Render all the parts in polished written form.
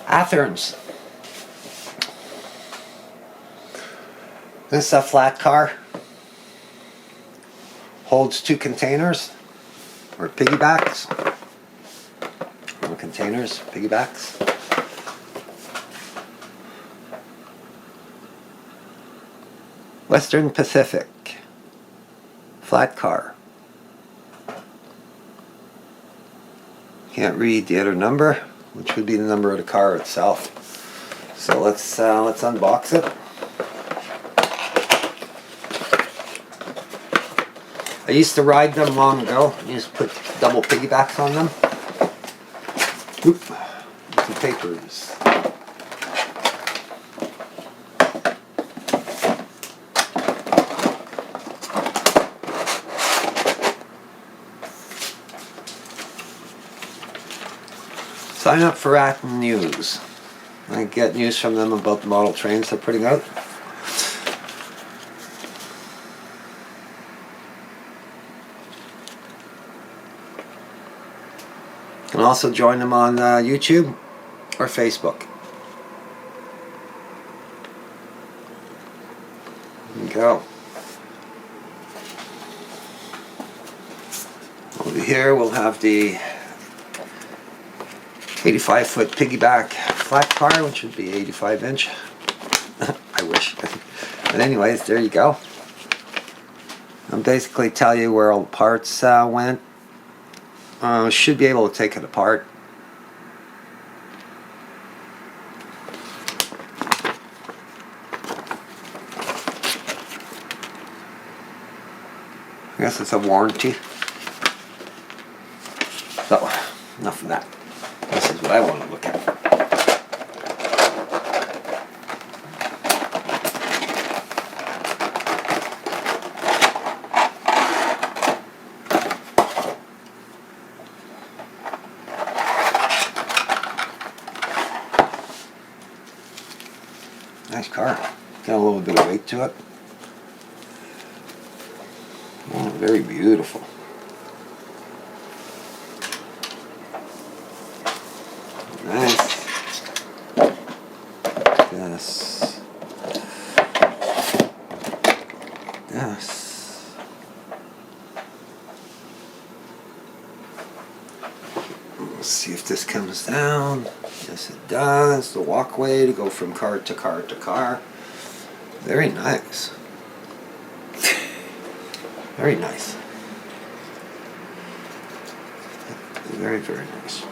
Athearns. This is a flat car. Holds 2 containers, or piggybacks. No containers, piggybacks. Western Pacific. Flat car. Can't read the other number, which would be the number of the car itself. So let's unbox it. I used to ride them long ago. I used to put double piggybacks on them. Oop. Some papers. Sign up for Athearn News. I get news from them about the model trains they're putting out. You can also join them on YouTube or Facebook. There you go. Over here we'll have the 85-foot piggyback flat car, which would be 85-inch. I wish. But anyways, there you go. I'll basically tell you where all the parts went. Should be able to take it apart. I guess it's a warranty. So, enough of that. This is what I want to look at. Nice car. Got a little bit of weight to it. Oh, very beautiful. Nice. Yes. Yes. Let's see if this comes down. Yes, it does. The walkway to go from car to car to car. Very nice. Very nice. Very, very nice.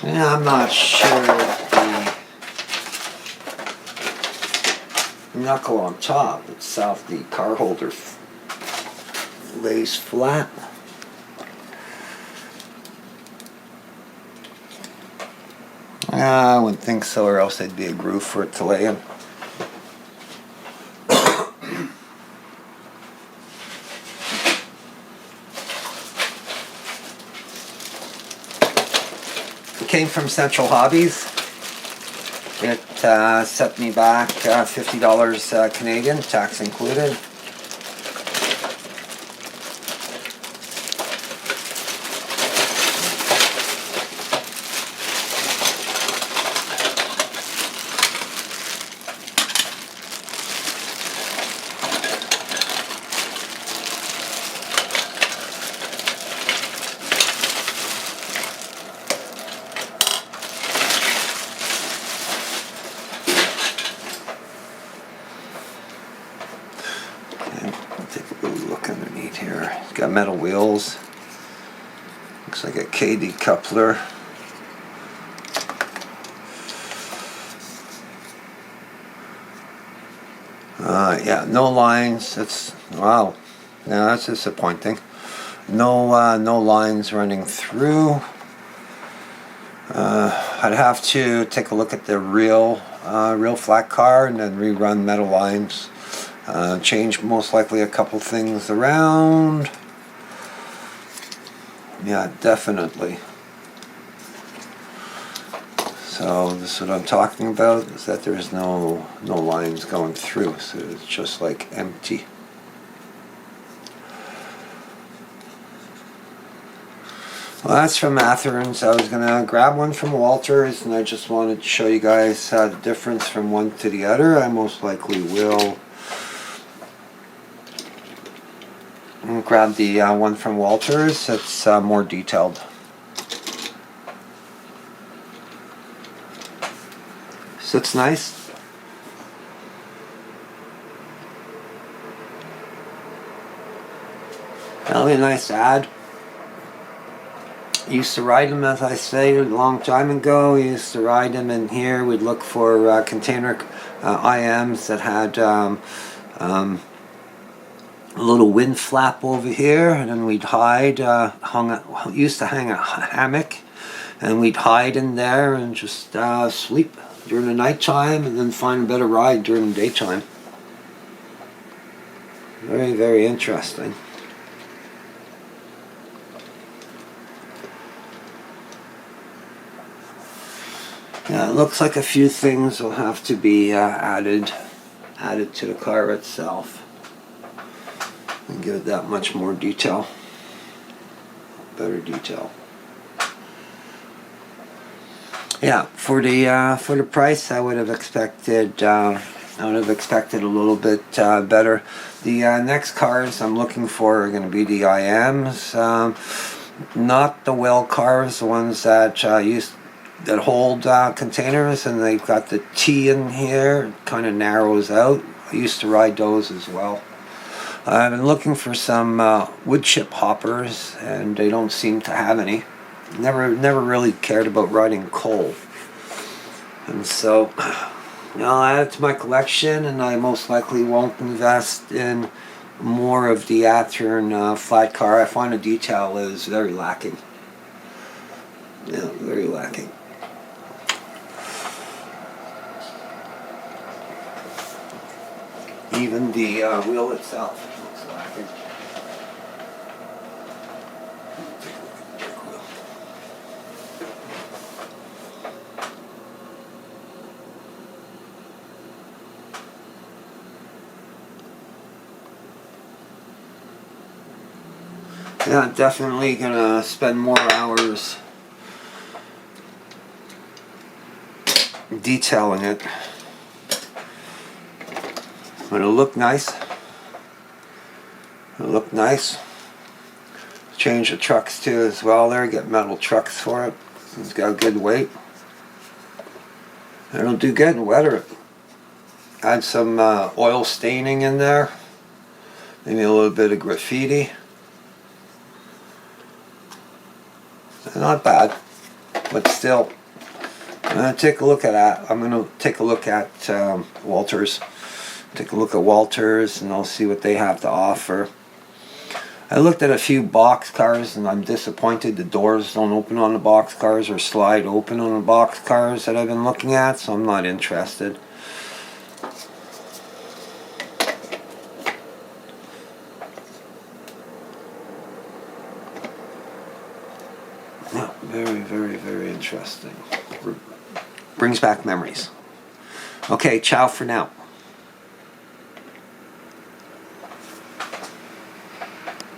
Yeah, I'm not sure if the knuckle on top itself, the car holder lays flat. I wouldn't think so, or else there'd be a groove for it to lay in. It came from Central Hobbies. It set me back $50 Canadian, tax included. Take a little look underneath here. It's got metal wheels. Looks like a KD coupler. Yeah, no lines. That's wow. Yeah, that's disappointing. No lines running through. I'd have to take a look at the real flat car and then rerun metal lines. Change most likely a couple things around. Yeah, definitely. So this is what I'm talking about, is that there's no lines going through, so it's just like empty. Well, that's from Athearn. So I was gonna grab one from Walters, and I just wanted to show you guys the difference from one to the other. I most likely will grab the one from Walters. It's more detailed. So it's nice. That'll be nice to add. Used to ride them, as I say, a long time ago. Used to ride them in here. We'd look for container IMs that had a little wind flap over here, and then we'd hide. Used to hang a hammock, and we'd hide in there and just sleep during the nighttime, and then find a better ride during the daytime. Very, very interesting. Yeah, it looks like a few things will have to be added to the car itself and give it that much more detail, better detail. Yeah, for the price, I would have expected a little bit better. The next cars I'm looking for are going to be the IMs, not the well cars, the ones that that hold containers, and they've got the T in here. It kind of narrows out. I used to ride those as well. I've been looking for some wood chip hoppers, and they don't seem to have any. Never really cared about riding coal, and so I'll add it to my collection, and I most likely won't invest in more of the Athearn flat car. I find the detail is very lacking. Yeah, very lacking. Even the wheel itself looks lacking. Yeah, definitely gonna spend more hours detailing it. But it'll look nice. It'll look nice. Change the trucks too as well there. Get metal trucks for it. It's got a good weight. It'll do good and weather it. Add some oil staining in there. Maybe a little bit of graffiti. Not bad, but still. I'm gonna take a look at that. I'm gonna take a look at Walters. Take a look at Walters, and I'll see what they have to offer. I looked at a few box cars, and I'm disappointed the doors don't open on the box cars or slide open on the box cars that I've been looking at, so I'm not interested. Yeah, very, very, very interesting. Brings back memories. Okay, ciao for now.